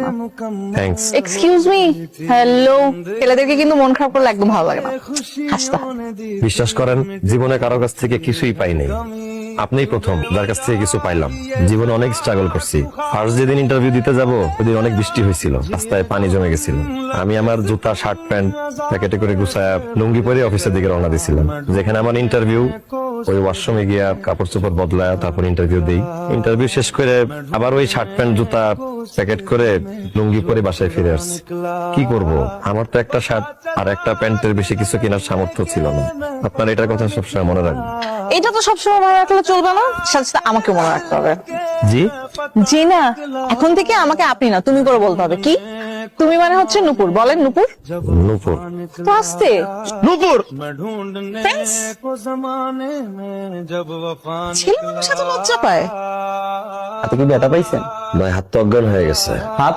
লাগতো না। Thanks. Excuse me, hello. ছেলেদেরকে কিন্তু মন খারাপ করলে একদম ভালো লাগে না, হাসতে হয়। বিশ্বাস করেন, জীবনে কারো কাছ থেকে কিছুই পাই নাই, আপনিই প্রথম যার কাছ থেকে কিছু পাইলাম। জীবনে অনেক স্ট্রাগল করছি। ফার্স্ট যেদিন ইন্টারভিউ দিতে যাব ওইদিন অনেক বৃষ্টি হয়েছিল, রাস্তায় পানি জমে গেছিল। আমি আমার জুতা, শার্ট, প্যান্ট প্যাকেটে করে গুছায়া লুঙ্গি পরে অফিসের দিকে রওনা দিয়েছিলাম। যেখানে আমার ইন্টারভিউ, ওই ওয়াশরুমে গিয়া কাপড় চোপড় বদলায় তারপর ইন্টারভিউ দিই। ইন্টারভিউ শেষ করে আবার ওই শার্ট প্যান্ট জুতা প্যাকেট করে লুঙ্গি পরে বাসায় ফিরে আসছি। কি করব, আমার তো একটা শার্ট আর একটা প্যান্টের বেশি কিছু কেনার সামর্থ্য ছিল না। আপনার এটার কথা সবসময় মনে রাখবেন। এটা তো সবসময় মনে রাখলে চলবে না, সাথে সাথে আমাকে মনে রাখতে হবে। জি জি না, এখন থেকে আমাকে আপনি না তুমি করে বলতে হবে। কি তুমি মানে হচ্ছে নূপুর, বলেন নূপুর। নূপুর। তো আসতে নূপুর। Friends? ছেলে মানুষ এত লজ্জা পায়। হাতে কি ব্যথা পাইছেন? ভাই হাত তো অজ্ঞান হয়ে গেছে। হাত